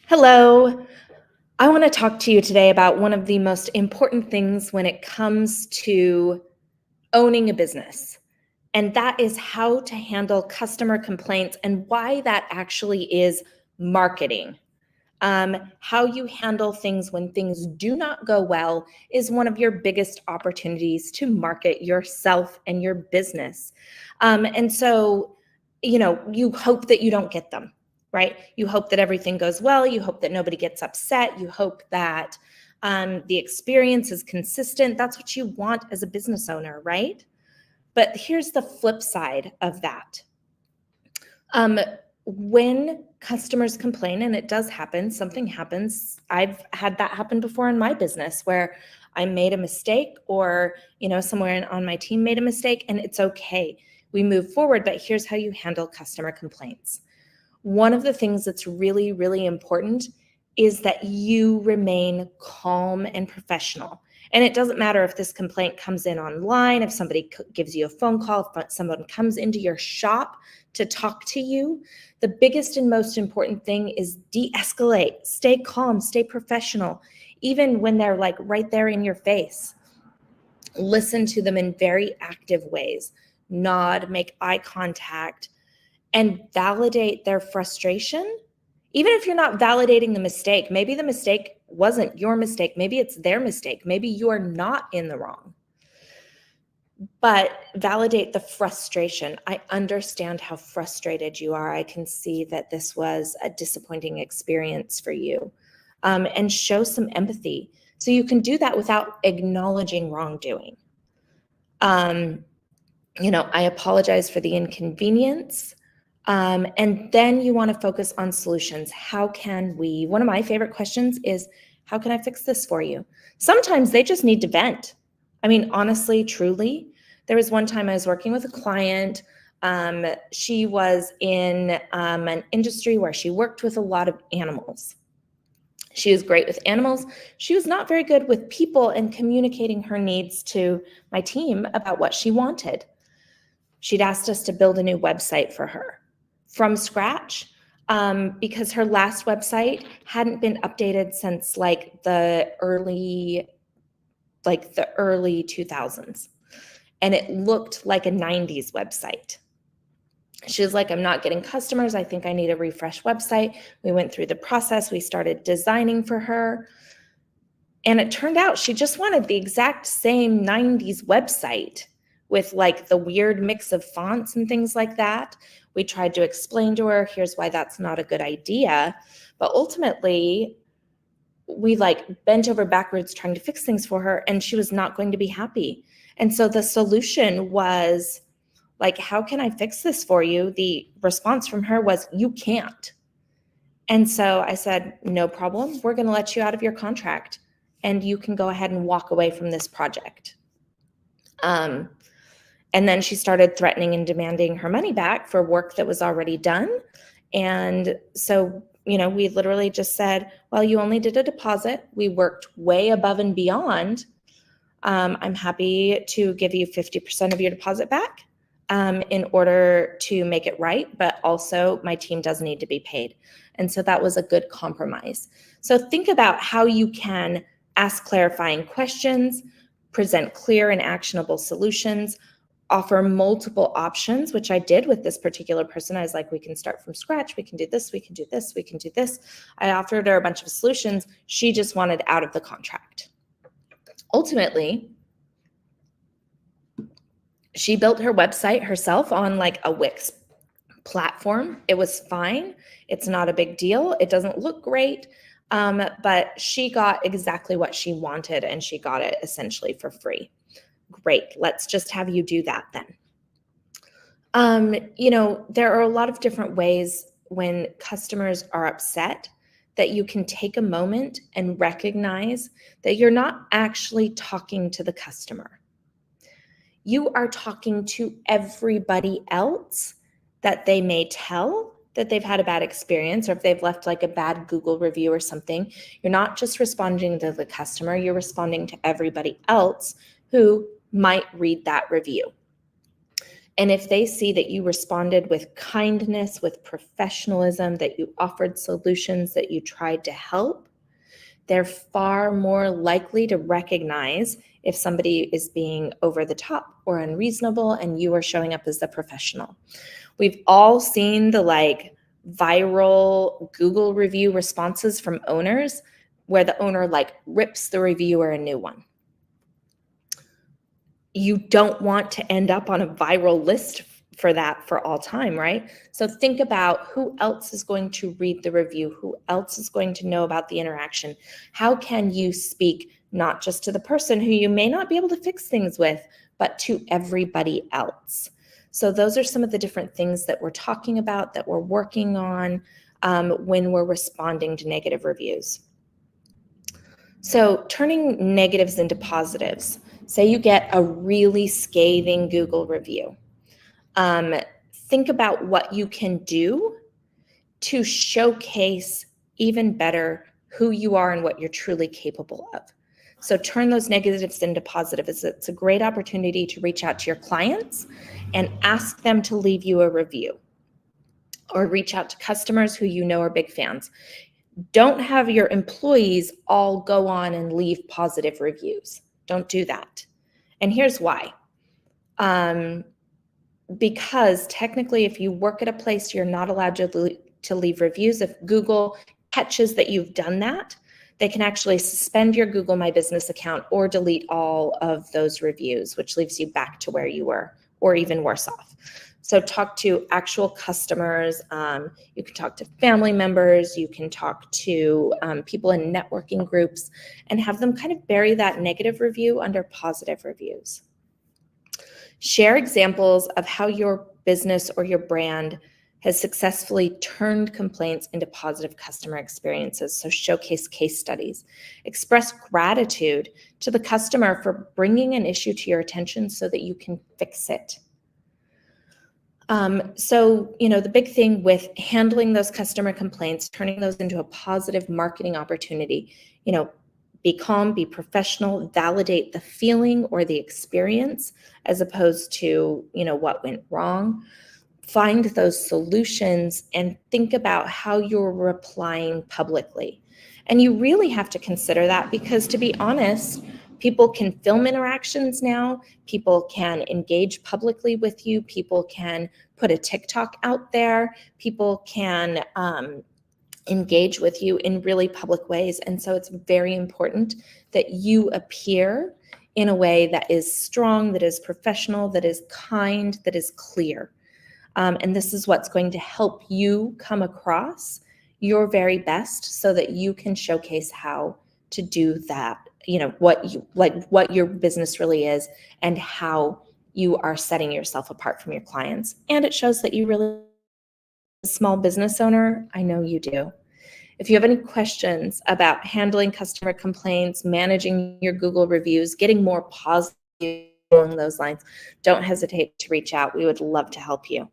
Hello. I want to talk to you today about one of the most important things when it comes to owning a business, and that is how to handle customer complaints and why that actually is marketing. How you handle things when things do not go well is one of your biggest opportunities to market yourself and your business. And so, you hope that you don't get them, right? You hope that everything goes well. You hope that nobody gets upset. You hope that the experience is consistent. That's what you want as a business owner, right? But here's the flip side of that. When customers complain, and it does happen, something happens. I've had that happen before in my business where I made a mistake or, somewhere on my team made a mistake, and it's okay. We move forward, but here's how you handle customer complaints. One of the things that's really, really important is that you remain calm and professional. And it doesn't matter if this complaint comes in online, if somebody gives you a phone call, if someone comes into your shop to talk to you. The biggest and most important thing is de-escalate, stay calm, stay professional, even when they're like right there in your face. Listen to them in very active ways, nod, make eye contact, and validate their frustration. Even if you're not validating the mistake, maybe the mistake wasn't your mistake. Maybe it's their mistake. Maybe you're not in the wrong. But validate the frustration. I understand how frustrated you are. I can see that this was a disappointing experience for you. And show some empathy. So you can do that without acknowledging wrongdoing. I apologize for the inconvenience. And then you want to focus on solutions. One of my favorite questions is, how can I fix this for you? Sometimes they just need to vent. I mean, honestly, truly, there was one time I was working with a client. She was in an industry where she worked with a lot of animals. She was great with animals. She was not very good with people and communicating her needs to my team about what she wanted. She'd asked us to build a new website for her from scratch because her last website hadn't been updated since the early 2000s. And it looked like a 90s website. She was like, I'm not getting customers. I think I need a refresh website. We went through the process. We started designing for her. And it turned out she just wanted the exact same 90s website with the weird mix of fonts and things like that. We tried to explain to her, here's why that's not a good idea. But ultimately, we bent over backwards trying to fix things for her, and she was not going to be happy. And so the solution was how can I fix this for you? The response from her was, you can't. And so I said, no problem. We're going to let you out of your contract and you can go ahead and walk away from this project. And then she started threatening and demanding her money back for work that was already done. And so, we literally just said, well, you only did a deposit. We worked way above and beyond. I'm happy to give you 50% of your deposit back in order to make it right. But also my team does need to be paid. And so that was a good compromise. So think about how you can ask clarifying questions, present clear and actionable solutions, offer multiple options, which I did with this particular person. I was like, we can start from scratch. We can do this. We can do this. We can do this. I offered her a bunch of solutions. She just wanted out of the contract. Ultimately, she built her website herself on a Wix platform. It was fine. It's not a big deal. It doesn't look great. But she got exactly what she wanted, and she got it essentially for free. Great. Let's just have you do that then. There are a lot of different ways when customers are upset that you can take a moment and recognize that you're not actually talking to the customer. You are talking to everybody else that they may tell that they've had a bad experience, or if they've left a bad Google review or something. You're not just responding to the customer, you're responding to everybody else who might read that review. And if they see that you responded with kindness, with professionalism, that you offered solutions, that you tried to help, they're far more likely to recognize if somebody is being over the top or unreasonable and you are showing up as the professional. We've all seen the viral Google review responses from owners where the owner rips the reviewer a new one. You don't want to end up on a viral list for that for all time, right? So think about who else is going to read the review, who else is going to know about the interaction. How can you speak not just to the person who you may not be able to fix things with, but to everybody else? So those are some of the different things that we're talking about, that we're working on when we're responding to negative reviews. So turning negatives into positives. Say you get a really scathing Google review. Think about what you can do to showcase even better who you are and what you're truly capable of. So turn those negatives into positives. It's a great opportunity to reach out to your clients and ask them to leave you a review, or reach out to customers who you know are big fans. Don't have your employees all go on and leave positive reviews. Don't do that. And here's why. Because technically, if you work at a place, you're not allowed to leave reviews. If Google catches that you've done that, they can actually suspend your Google My Business account or delete all of those reviews, which leaves you back to where you were, or even worse off. So talk to actual customers. You can talk to family members. You can talk to people in networking groups and have them kind of bury that negative review under positive reviews. Share examples of how your business or your brand has successfully turned complaints into positive customer experiences. So showcase case studies. Express gratitude to the customer for bringing an issue to your attention so that you can fix it. So, the big thing with handling those customer complaints, turning those into a positive marketing opportunity, be calm, be professional, validate the feeling or the experience as opposed to, what went wrong. Find those solutions and think about how you're replying publicly. And you really have to consider that because, to be honest, people can film interactions now. People can engage publicly with you. People can put a TikTok out there. People can engage with you in really public ways. And so it's very important that you appear in a way that is strong, that is professional, that is kind, that is clear. And this is what's going to help you come across your very best so that you can showcase how to do that, what your business really is and how you are setting yourself apart from your clients. And it shows that you really, a small business owner, I know you do. If you have any questions about handling customer complaints, managing your Google reviews, getting more positive along those lines, don't hesitate to reach out. We would love to help you.